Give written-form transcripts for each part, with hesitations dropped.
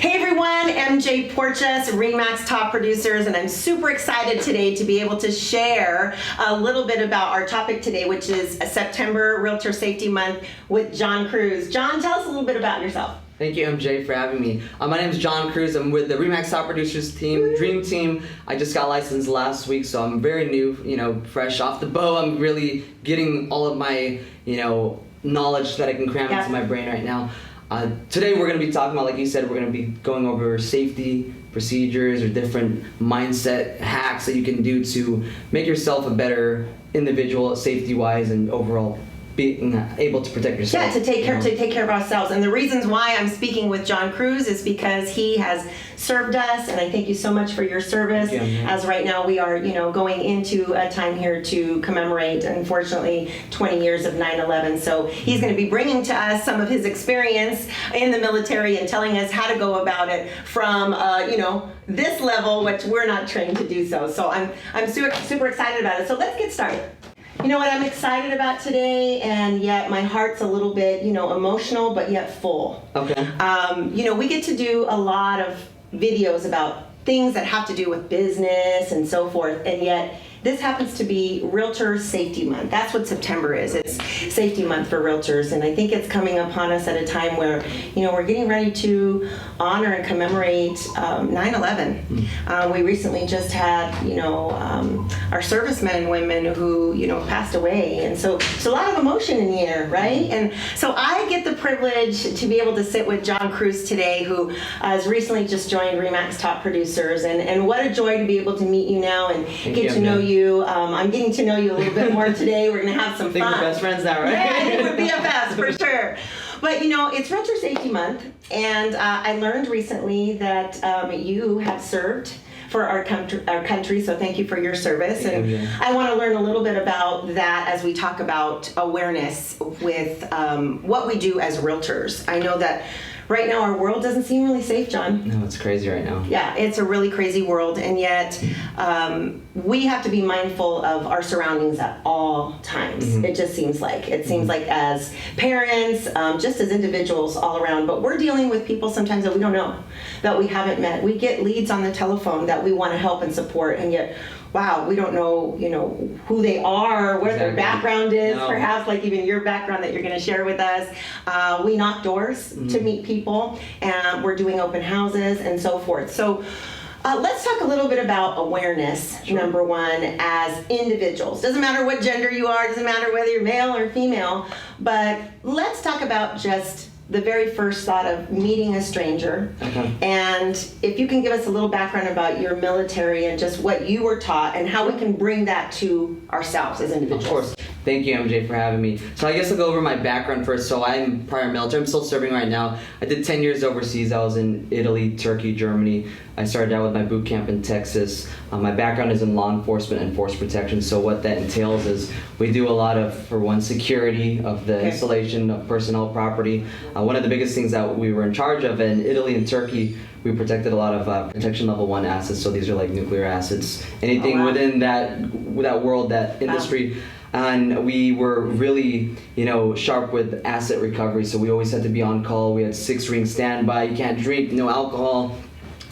Hey everyone, MJ Porches, RE/MAX top producers, and I'm super excited today to be able to share a little bit about our topic today, which is September Realtor Safety Month with John Cruz. John, tell us a little bit about yourself. Thank you, MJ, for having me. My name is John Cruz. I'm with the RE/MAX top producers team, Dream Team. I just got licensed last week, so I'm very new, fresh off the boat. I'm really getting all of my, knowledge that I can cram into my brain right now. Today we're going to be talking about, like you said, we're going to be going over safety procedures or different mindset hacks that you can do to make yourself a better individual safety-wise and overall being able to protect yourself. Yeah, to take care of ourselves. And the reasons why I'm speaking with John Cruz is because he has served us, and I thank you so much for your service. As right now we are, going into a time here to commemorate, unfortunately, 20 years of 9/11. So he's going to be bringing to us some of his experience in the military and telling us how to go about it from, this level, which we're not trained to do so. So I'm super excited about it. So let's get started. You know what I'm excited about today, and yet my heart's a little bit, emotional, but yet full. Okay. We get to do a lot of videos about things that have to do with business and so forth, and yet this happens to be Realtor Safety Month. That's what September is. It's Safety Month for realtors, and I think it's coming upon us at a time where, we're getting ready to honor and commemorate 9/11. We recently just had, our servicemen and women who, passed away, and so a lot of emotion in the air, right? And so I get the privilege to be able to sit with John Cruz today, who has recently just joined RE/MAX top producers, and what a joy to be able to meet you now and get to know you. I'm getting to know you a little bit more today. We're going to have some fun. I think we're best friends now, right? Yeah, I think we're BFFs for sure. But it's Realtor Safety Month, and I learned recently that you have served for our country, so thank you for your service. And I want to learn a little bit about that as we talk about awareness with what we do as realtors. I know that right now our world doesn't seem really safe, John. No, it's crazy right now. Yeah, it's a really crazy world, and yet we have to be mindful of our surroundings at all times. It just seems like. It seems like as parents, just as individuals all around, but we're dealing with people sometimes that we don't know, that we haven't met. We get leads on the telephone that we want to help and support, and yet, wow, we don't know, who they are, what their background is, perhaps like even your background that you're going to share with us. We knock doors to meet people, and we're doing open houses and so forth. So let's talk a little bit about awareness, number one, as individuals. Doesn't matter what gender you are, doesn't matter whether you're male or female, but let's talk about just the very first thought of meeting a stranger. And if you can give us a little background about your military and just what you were taught and how we can bring that to ourselves as individuals. Of course. Thank you, MJ, for having me. So I guess I'll go over my background first. So I'm prior military. I'm still serving right now. I did 10 years overseas. I was in Italy, Turkey, Germany. I started out with my boot camp in Texas. My background is in law enforcement and force protection. So what that entails is we do a lot of, for one, security of the installation of personnel property. One of the biggest things that we were in charge of in Italy and Turkey, we protected a lot of protection level 1 assets. So these are like nuclear assets, anything within that world, that industry. And we were really, sharp with asset recovery. So we always had to be on call. We had 6-ring standby. You can't drink, no alcohol.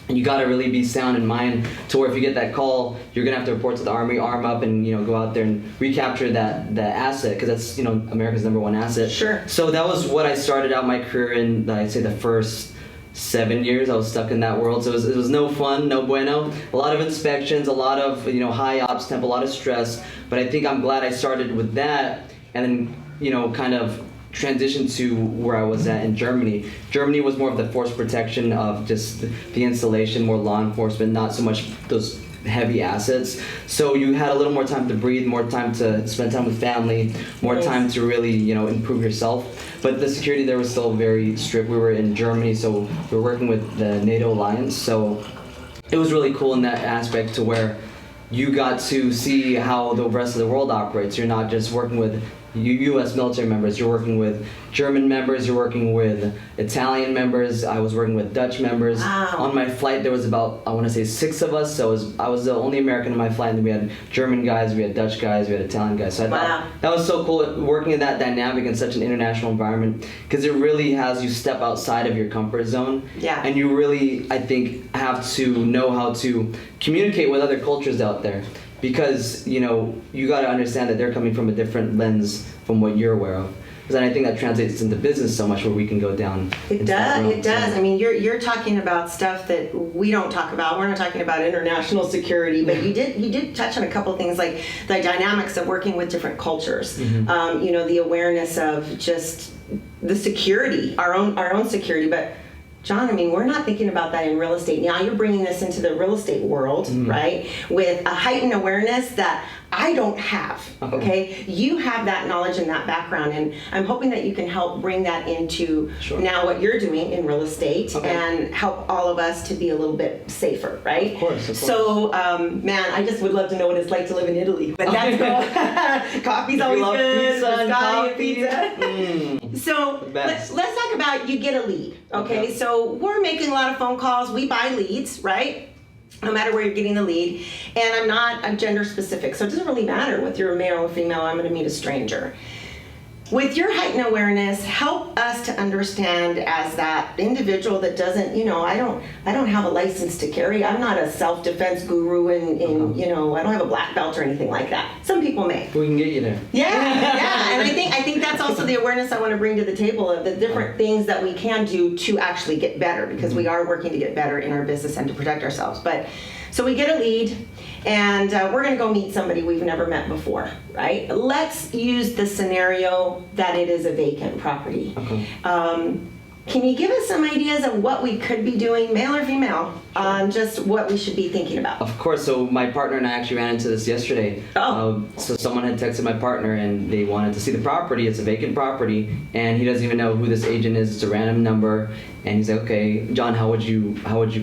And you got to really be sound in mind to where if you get that call, you're going to have to report to the Army, arm up, and go out there and recapture that asset, because that's America's #1 asset. Sure. So that was what I started out my career in. I'd say the first 7 years I was stuck in that world. So it was no fun, no bueno. A lot of inspections, a lot of high ops temp, a lot of stress. But I think I'm glad I started with that, and then kind of transitioned to where I was at in Germany. Germany was more of the force protection of just the installation, more law enforcement, not so much those heavy assets. So you had a little more time to breathe, more time to spend time with family, more time to really, improve yourself. But the security there was still very strict. We were in Germany, so we were working with the NATO alliance. So it was really cool in that aspect to where you got to see how the rest of the world operates. You're not just working with U.S. military members. You're working with German members. You're working with Italian members. I was working with Dutch members. Wow. On my flight, there was about, I want to say, 6 of us. So I was the only American on my flight. And we had German guys, we had Dutch guys, we had Italian guys. So I thought that was so cool working in that dynamic in such an international environment, because it really has you step outside of your comfort zone. Yeah. And you really, I think, have to know how to communicate with other cultures out there. Because, you got to understand that they're coming from a different lens from what you're aware of. And I think that translates into business so much, where we can go down. It does. I mean, you're talking about stuff that we don't talk about. We're not talking about international security, but you did touch on a couple of things, like the dynamics of working with different cultures. The awareness of just the security, our own security, but. John, I mean, we're not thinking about that in real estate. Now you're bringing this into the real estate world, right? With a heightened awareness that I don't have, okay? You have that knowledge and that background, and I'm hoping that you can help bring that into now what you're doing in real estate and help all of us to be a little bit safer, right? Of course. So, man, I just would love to know what it's like to live in Italy. But that's cool. Coffee's always good. Pizza. So let's talk about, you get a lead, okay? So we're making a lot of phone calls. We buy leads, right? No matter where you're getting the lead. And I'm gender specific, so it doesn't really matter whether you're a male or female. I'm going to meet a stranger. With your heightened awareness, help us to understand, as that individual that doesn't, I don't have a license to carry. I'm not a self-defense guru, and I don't have a black belt or anything like that. Some people may. We can get you there. Yeah, and I think that's also the awareness I want to bring to the table of the different things that we can do to actually get better, because we are working to get better in our business and to protect ourselves. But so we get a lead, and we're going to go meet somebody we've never met before, right? Let's use the scenario that it is a vacant property. Can you give us some ideas of what we could be doing, male or female, on just what we should be thinking about? Of course. So my partner and I actually ran into this yesterday. So someone had texted my partner, and they wanted to see the property. It's a vacant property, and he doesn't even know who this agent is. It's a random number, and he's like, "Okay, John, how would you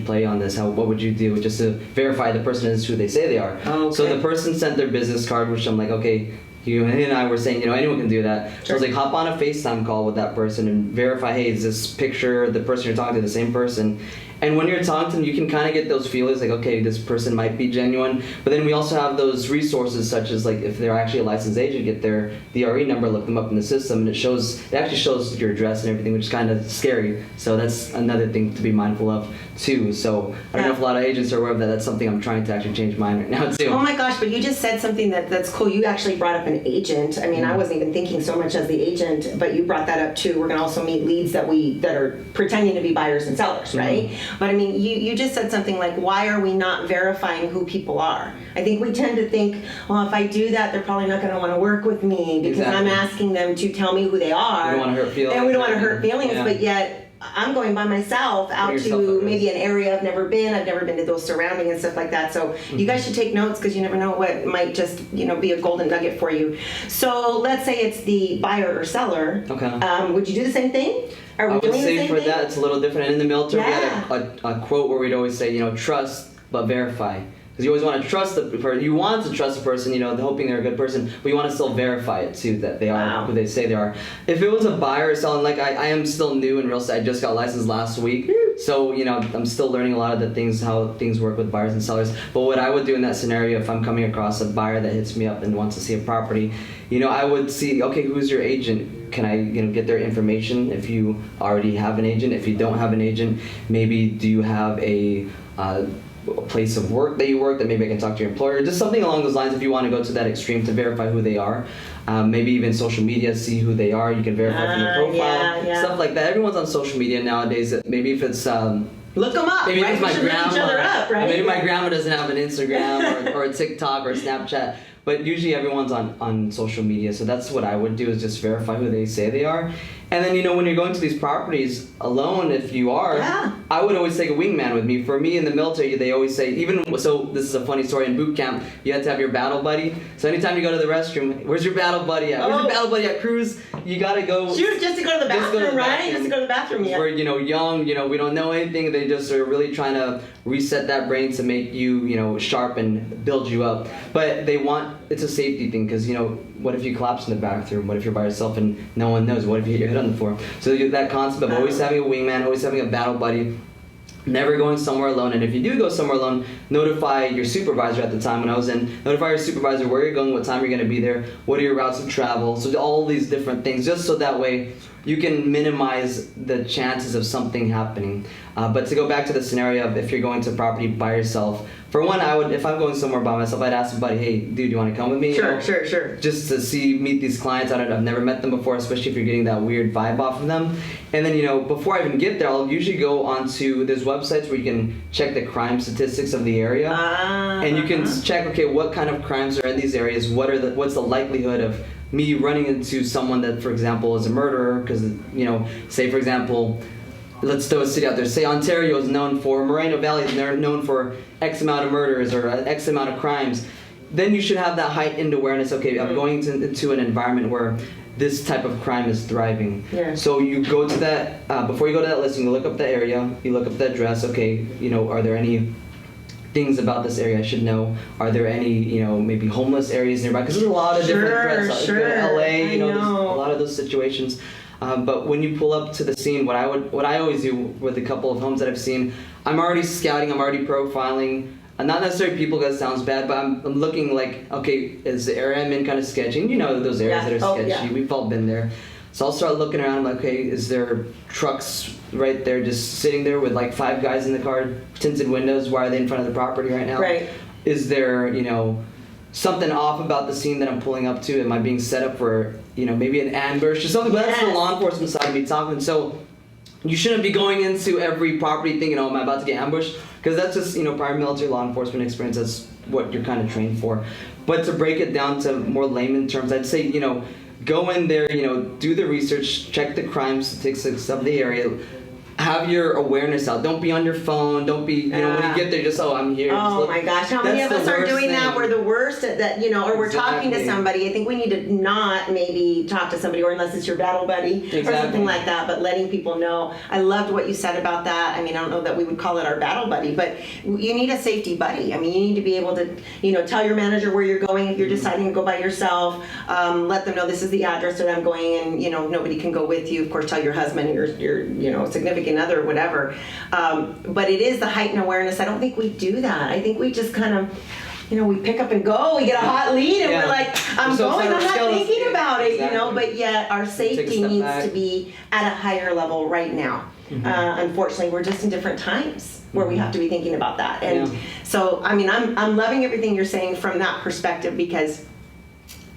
play on this? What would you do just to verify the person is who they say they are?" So the person sent their business card, which I'm like, okay. You and I were saying, anyone can do that. So I was like, hop on a FaceTime call with that person and verify, hey, is this picture, the person you're talking to, the same person? And when you're talking to them, you can kind of get those feelings like, okay, this person might be genuine. But then we also have those resources, such as like if they're actually a licensed agent, get their DRE number, look them up in the system, and it actually shows your address and everything, which is kind of scary. So that's another thing to be mindful of too. So I don't know if a lot of agents are aware of that. That's something I'm trying to actually change mine right now too. Oh my gosh, but you just said something that's cool. You actually brought up an agent. I mean, I wasn't even thinking so much as the agent, but you brought that up too. We're going to also meet leads that are pretending to be buyers and sellers, right? But I mean, you just said something like, why are we not verifying who people are? I think we tend to think, well, if I do that, they're probably not going to want to work with me because I'm asking them to tell me who they are. We don't want to hurt feelings. And we don't want to hurt feelings, but yet I'm going by myself out to maybe an area I've never been to those surroundings and stuff like that. So you guys should take notes, because you never know what might just be a golden nugget for you. So let's say it's the buyer or seller. Would you do the same thing? I would say for that it's a little different. And in the military, we had a quote where we'd always say, trust but verify. Because you always want to trust the person. You want to trust the person, hoping they're a good person, but you want to still verify it too, that they are who they say they are. If it was a buyer or selling, like I am still new in real estate. I just got licensed last week, so I'm still learning a lot of the things, how things work with buyers and sellers. But what I would do in that scenario, if I'm coming across a buyer that hits me up and wants to see a property, I would see, okay, who's your agent? Can I, get their information if you already have an agent? If you don't have an agent, maybe do you have a place of work that you work that maybe I can talk to your employer? Just something along those lines if you want to go to that extreme to verify who they are. Maybe even social media, see who they are. You can verify from their profile, stuff like that. Everyone's on social media nowadays. Maybe if it's look them up. Maybe right? it's my grandma. Look each other up, right? Maybe my grandma doesn't have an Instagram or a TikTok or a Snapchat. But usually everyone's on social media, so that's what I would do, is just verify who they say they are. And then, when you're going to these properties alone, if you are, I would always take a wingman with me. For me in the military, they always say, so this is a funny story, in boot camp, you have to have your battle buddy. So anytime you go to the restroom, where's your battle buddy at? Where's your battle buddy at cruise? You gotta go. Shoot, just to go to the bathroom, right? Just to go to the bathroom, yeah. We're, young, we don't know anything. They just are really trying to reset that brain to make you, sharp and build you up. But it's a safety thing, because, what if you collapse in the bathroom? What if you're by yourself and no one knows? What if you hit your head on the floor? So that concept of always having a wingman, always having a battle buddy, never going somewhere alone. And if you do go somewhere alone, notify your supervisor at the time. When I was in, notify your supervisor where you're going, what time you're going to be there, what are your routes of travel. So all these different things, just so that way you can minimize the chances of something happening. But to go back to the scenario of if you're going to a property by yourself, for one, if I'm going somewhere by myself, I'd ask somebody, hey, dude, do you want to come with me? Sure. Just to meet these clients. I've never met them before, especially if you're getting that weird vibe off of them. And then, before I even get there, I'll usually go onto, there's websites where you can check the crime statistics of the area. And you can check, okay, what kind of crimes are in these areas? What's the likelihood of me running into someone that, for example, is a murderer? Because, say, for example, let's throw a city out there. Say Ontario is known for, Moreno Valley is known for X amount of murders or X amount of crimes. Then you should have that heightened awareness. Okay, I'm going into an environment where this type of crime is thriving. Yeah. So you go to that, before you go to that listing, you look up the area, you look up the address. Okay, are there any things about this area I should know? Are there any, maybe homeless areas nearby? Because there's a lot of different threats. Sure. LA, there's a lot of those situations. But when you pull up to the scene, what I always do with a couple of homes that I've seen, I'm already scouting, I'm already profiling. Not necessarily people, that sounds bad, but I'm looking like, okay, is the area I'm in kind of sketchy? Those areas that are sketchy. Yeah. We've all been there. So I'll start looking around, like, okay, is there trucks right there just sitting there with like 5 guys in the car, tinted windows? Why are they in front of the property right now? Right. Is there, something off about the scene that I'm pulling up to? Am I being set up for, maybe an ambush or something? But that's the law enforcement side of me talking. So you shouldn't be going into every property thinking, am I about to get ambushed? Because that's just, prior military law enforcement experience. That's what you're kind of trained for. But to break it down to more layman terms, I'd say, go in there, do the research, check the crime statistics of the area. Have your awareness out. Don't be on your phone. Don't be, when you get there, just, I'm here. Oh my gosh, how many of us are doing that? We're the worst at that, or we're talking to somebody. I think we need to not maybe talk to somebody, or unless it's your battle buddy or something like that, but letting people know. I loved what you said about that. I don't know that we would call it our battle buddy, but you need a safety buddy. You need to be able to, tell your manager where you're going if you're deciding to go by yourself. Let them know this is the address that I'm going, and, nobody can go with you. Of course, tell your husband, your significant other, whatever. But it is the heightened awareness. I don't think we do that. I think we just kind of, we pick up and go. We get a hot lead and we're like, I'm going. I'm not thinking about it, But yet our safety needs to be at a higher level right now. Unfortunately, we're just in different times where we have to be thinking about that. And so, I'm loving everything you're saying from that perspective, because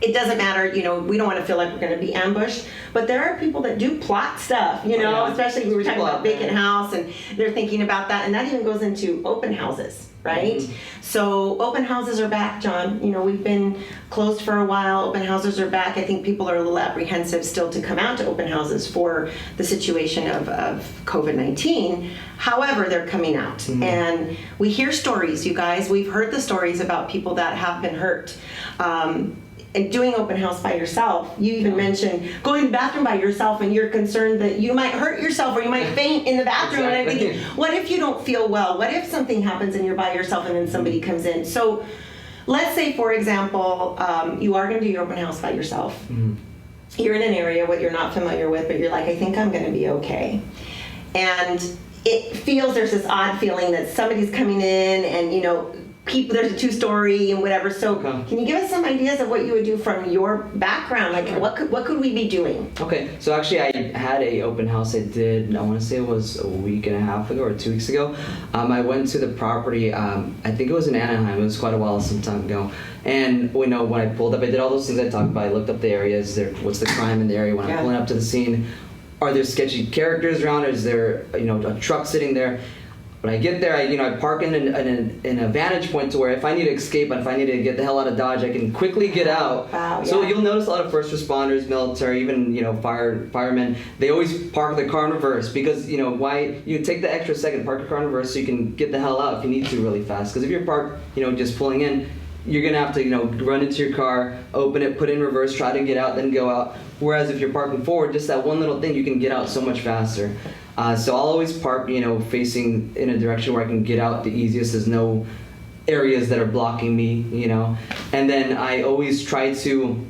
it doesn't matter, we don't want to feel like we're going to be ambushed, but there are people that do plot stuff, especially we were talking about vacant house, and they're thinking about that, and that even goes into open houses, right? So open houses are back, John. We've been closed for a while. Open houses are back. I think people are a little apprehensive still to come out to open houses for the situation of COVID-19. However, they're coming out, and we hear stories, you guys. We've heard the stories about people that have been hurt. And doing open house by yourself, you even mentioned going to the bathroom by yourself, and you're concerned that you might hurt yourself or you might faint in the bathroom. And I'm thinking, what if you don't feel well? What if something happens and you're by yourself and then somebody comes in? So let's say, for example, you are going to do your open house by yourself. You're in an area what you're not familiar with, but you're like, I think I'm going to be okay. And there's this odd feeling that somebody's coming in, and there's a 2-story and whatever. So can you give us some ideas of what you would do from your background? Like what could we be doing? Okay, so actually I had a open house I did, I want to say it was a week and a half ago or 2 weeks ago. I went to the property, I think it was in Anaheim. It was quite a while, some time ago. And when I pulled up, I did all those things I talked about. I looked up the areas, what's the crime in the area. When I'm pulling up to the scene, are there sketchy characters around? Is there a truck sitting there? When I get there, I park in a vantage point to where if I need to escape and if I need to get the hell out of Dodge, I can quickly get out. Wow, So yeah. you'll notice a lot of first responders, military, even firemen. They always park the car in reverse because why you take the extra second, park the car in reverse so you can get the hell out if you need to really fast. Because if you're parked, just pulling in, you're gonna have to run into your car, open it, put it in reverse, try to get out, then go out. Whereas if you're parking forward, just that one little thing, you can get out so much faster. So I'll always park, facing in a direction where I can get out the easiest. There's no areas that are blocking me, And then I always try to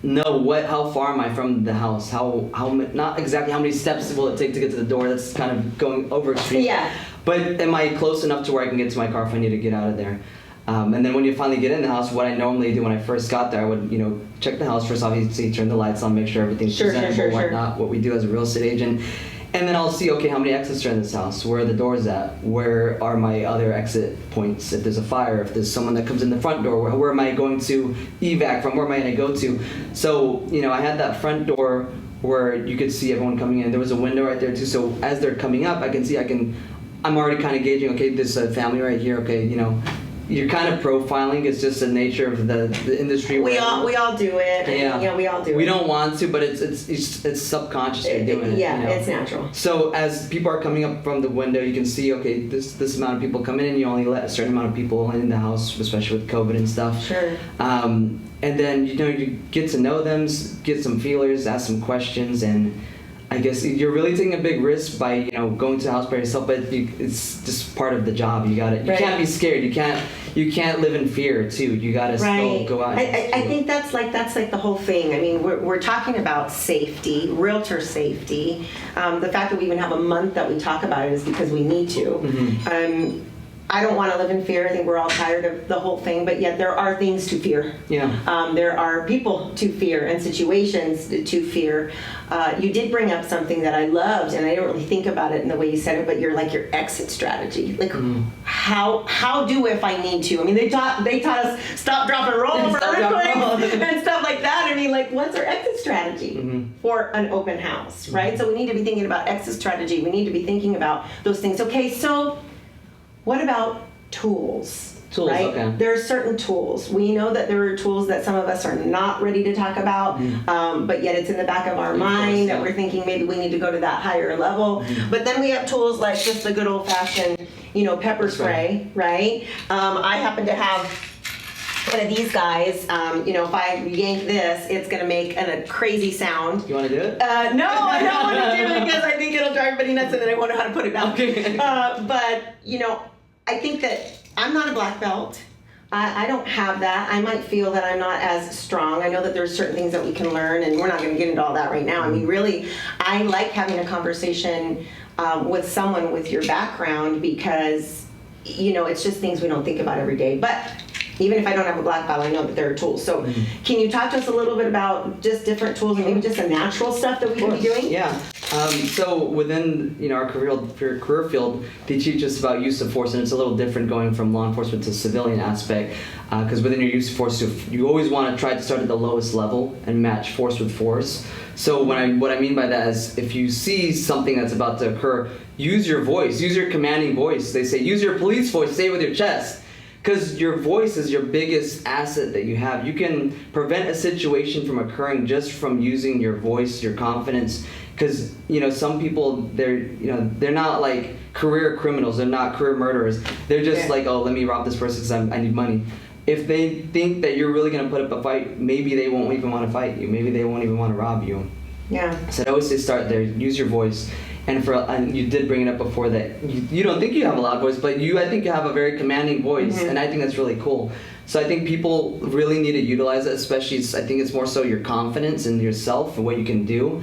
know how far am I from the house? How not exactly how many steps will it take to get to the door? That's kind of going over extreme. Yeah. But am I close enough to where I can get to my car if I need to get out of there? And then when you finally get in the house, what I normally do when I first got there, I would, check the house first, obviously turn the lights on, make sure everything's presentable, whatnot, what we do as a real estate agent. And then I'll see, okay, how many exits are in this house? Where are the doors at? Where are my other exit points? If there's a fire, if there's someone that comes in the front door, where am I going to evac from? Where am I going to go to? So, I had that front door where you could see everyone coming in. There was a window right there too. So as they're coming up, I'm already kind of gauging, okay, there's a family right here, okay, you're kind of profiling. It's just the nature of the industry. We all do it. Yeah, we all do it. We don't want to, but it's subconscious. You're doing it. Yeah, it's natural. So as people are coming up from the window, you can see, okay, this amount of people come in, and you only let a certain amount of people in the house, especially with COVID and stuff. Sure. And then you get to know them, get some feelers, ask some questions, and I guess you're really taking a big risk by going to the house by yourself, but it's just part of the job. You can't be scared. You can't live in fear too. You gotta still go out. I think that's like the whole thing. I mean, we're talking about safety, realtor safety. The fact that we even have a month that we talk about it is because we need to. Mm-hmm. I don't want to live in fear. I think we're all tired of the whole thing, but yet there are things to fear. Yeah. There are people to fear and situations to fear. You did bring up something that I loved, and I didn't really think about it in the way you said it, but your exit strategy. Like, how do if I need to? I mean, they taught us stop, drop, and roll for earthquakes and stuff like that. I mean, what's our exit strategy for an open house, right? So we need to be thinking about exit strategy. We need to be thinking about those things. Okay, so what about tools? Tools, right? okay. There are certain tools. We know that there are tools that some of us are not ready to talk about, but yet it's in the back of our mind that we're thinking maybe we need to go to that higher level. But then we have tools like just the good old-fashioned, pepper spray, right? I happen to have one of these guys. If I yank this, it's going to make a crazy sound. You want to do it? No, I don't want to do it because I think it'll drive everybody nuts, and then I won't know how to put it down. Okay. But I think that I'm not a black belt. I don't have that. I might feel that I'm not as strong. I know that there's certain things that we can learn, and we're not going to get into all that right now. I mean, really, I like having a conversation with someone with your background because, it's just things we don't think about every day. But even if I don't have a black belt, I know that there are tools. So can you talk to us a little bit about just different tools and maybe just the natural stuff that we can be doing? Yeah. So within our career field, they teach us about use of force, and it's a little different going from law enforcement to civilian aspect. Because within your use of force, you always want to try to start at the lowest level and match force with force. So what I mean by that is if you see something that's about to occur, use your voice, use your commanding voice. They say use your police voice, say it with your chest. Because your voice is your biggest asset that you have. You can prevent a situation from occurring just from using your voice, your confidence. Because some people they're not like career criminals. They're not career murderers. They're just like, oh, let me rob this person because I need money. If they think that you're really gonna put up a fight, maybe they won't even want to fight you. Maybe they won't even want to rob you. Yeah. So I always say start there. Use your voice. And you did bring it up before that you don't think you have a loud voice, but I think you have a very commanding voice, and I think that's really cool. So I think people really need to utilize it, especially I think it's more so your confidence in yourself and what you can do.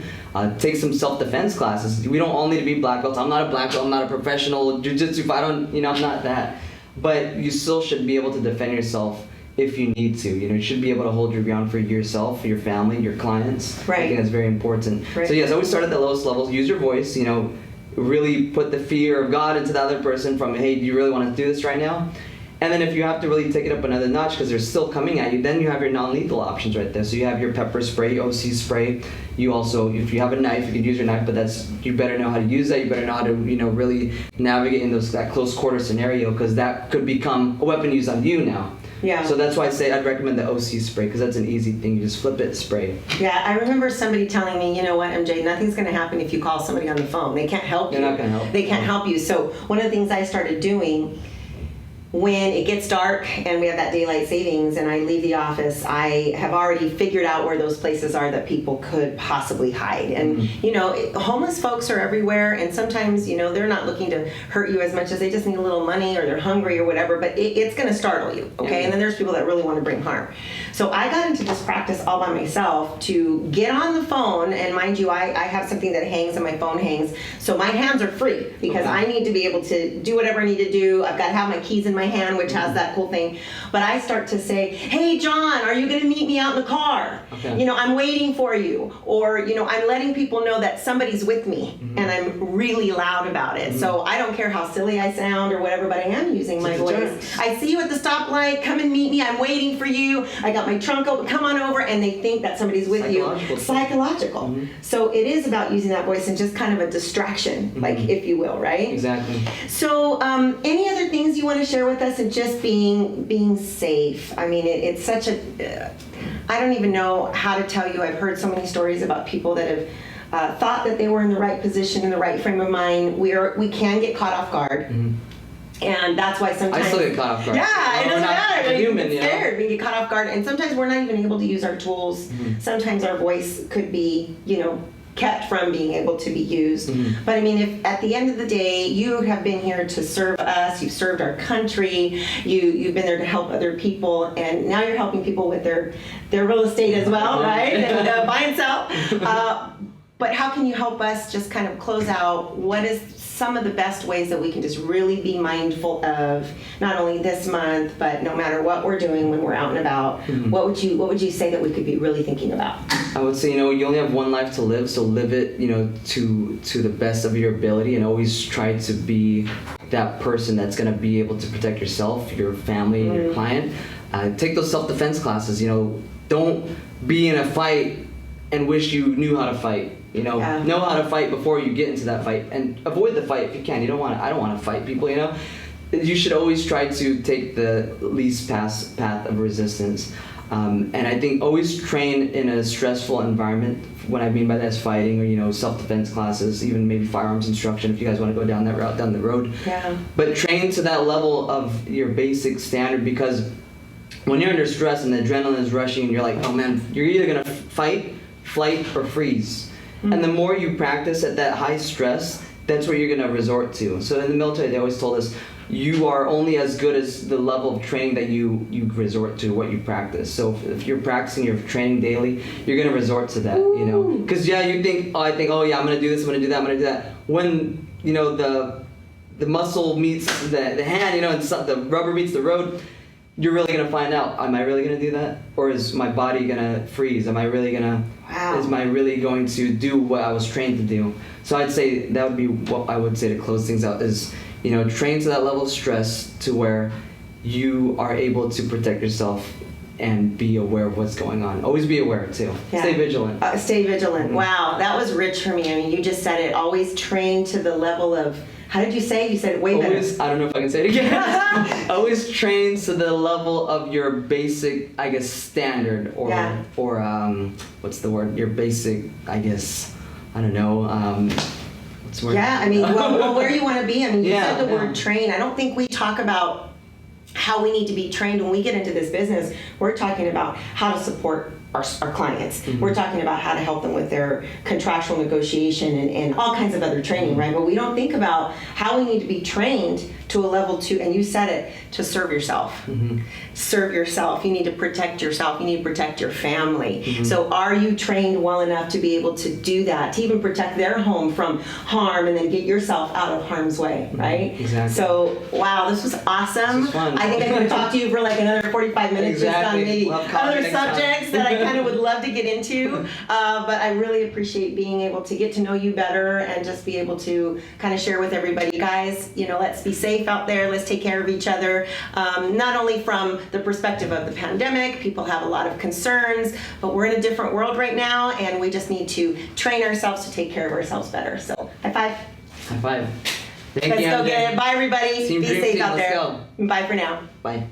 Take some self-defense classes. We don't all need to be black belts. I'm not a black belt. I'm not a professional jiu-jitsu fighter. I'm not that. But you still should be able to defend yourself if you need to. You should be able to hold your ground for yourself, your family, your clients. Right. I think that's very important. Right. So yes, always start at the lowest levels. Use your voice. Really put the fear of God into the other person from, hey, do you really want to do this right now? And then if you have to really take it up another notch because they're still coming at you, then you have your non-lethal options right there. So you have your pepper spray, OC spray. You also, if you have a knife, you can use your knife, but you better know how to use that. You better know how to, really navigate in that close quarter scenario, because that could become a weapon used on you now. Yeah. So that's why I say I'd recommend the OC spray, because that's an easy thing. You just flip it, spray. Yeah, I remember somebody telling me, you know what, MJ, nothing's going to happen if you call somebody on the phone. They can't help you. They're not going to help. They can't help you. So one of the things I started doing when it gets dark and we have that daylight savings and I leave the office, I have already figured out where those places are that people could possibly hide. And, homeless folks are everywhere, and sometimes, they're not looking to hurt you as much as they just need a little money or they're hungry or whatever, but it's going to startle you, okay? And then there's people that really want to bring harm. So I got into this practice all by myself to get on the phone, and mind you, I have something that hangs and my phone hangs, so my hands are free because I need to be able to do whatever I need to do. I've got to have my keys in my hand, which has that cool thing. But I start to say, hey, John, are you going to meet me out in the car? Okay. I'm waiting for you. Or, I'm letting people know that somebody's with me, and I'm really loud about it. So I don't care how silly I sound or whatever, but I am using my voice. I see you at the stoplight. Come and meet me. I'm waiting for you. I got my trunk open. Come on over. And they think that somebody's with you. Psychological. So it is about using that voice and just kind of a distraction, like, if you will, right? Exactly. So any other things you want to share with us, and just being safe? I mean, it's such a, I don't even know how to tell you. I've heard so many stories about people that have thought that they were in the right position, in the right frame of mind. We can get caught off guard. And that's why sometimes... I still get caught off guard. Yeah, it doesn't matter. We're human, scared. We get caught off guard. And sometimes we're not even able to use our tools. Sometimes our voice could be, kept from being able to be used. But I mean, if at the end of the day, you have been here to serve us, you've served our country, you've been there to help other people, and now you're helping people with their real estate as well, right? And buy and sell. But how can you help us just kind of close out? What is some of the best ways that we can just really be mindful of, not only this month, but no matter what we're doing when we're out and about? What would you say that we could be really thinking about? I would say, you only have one life to live, so live it, to the best of your ability, and always try to be that person that's going to be able to protect yourself, your family, and your client. Take those self-defense classes. Don't be in a fight and wish you knew how to fight. Know how to fight before you get into that fight, and avoid the fight if you can. I don't want to fight people. You should always try to take the least path of resistance. And I think always train in a stressful environment. What I mean by that is fighting, or self-defense classes, even maybe firearms instruction if you guys want to go down that route, down the road. Yeah. But train to that level of your basic standard, because when you're under stress and the adrenaline is rushing and you're like, oh man, you're either gonna fight, flight, or freeze. And the more you practice at that high stress, that's what you're gonna resort to. So in the military, they always told us, you are only as good as the level of training that you resort to, what you practice. So if you're practicing your training daily, you're gonna resort to that, Because you think, I'm gonna do this, I'm gonna do that, I'm gonna do that. When the muscle meets the hand, and the rubber meets the road, you're really gonna find out, am I really gonna do that? Or is my body gonna freeze? Am I really gonna, is I really going to do what I was trained to do? So I'd say that would be what I would say to close things out is, train to that level of stress to where you are able to protect yourself and be aware of what's going on. Always be aware too. Yeah. Stay vigilant. Stay vigilant. Wow, that was rich for me. I mean, you just said it. Always train to the level of, how did you say? You said it way better. I don't know if I can say it again. Always train to the level of your basic, I guess, standard, or what's the word? Your basic, I guess, I don't know. What's the word? Yeah, I mean, well, where you want to be. I mean, you said the word train. I don't think we talk about how we need to be trained when we get into this business. We're talking about how to support our clients. We're talking about how to help them with their contractual negotiation and all kinds of other training, right? But we don't think about how we need to be trained to a level 2, and you said it, to serve yourself. Serve yourself. You need to protect yourself. You need to protect your family. So are you trained well enough to be able to do that, to even protect their home from harm and then get yourself out of harm's way, right? Exactly. So, wow, this was awesome. This was fun. I think I could talk to you for like another 45 minutes just on maybe other subjects that I kind of would love to get into, but I really appreciate being able to get to know you better and just be able to kind of share with everybody, guys, let's be safe out there. Let's take care of each other. Not only from the perspective of the pandemic, people have a lot of concerns, but we're in a different world right now, and we just need to train ourselves to take care of ourselves better. So, high five. High five. Thank Let's you, go MJ. get it. Bye, everybody. Team Be Dream safe Team, out let's there. go. Bye for now. Bye.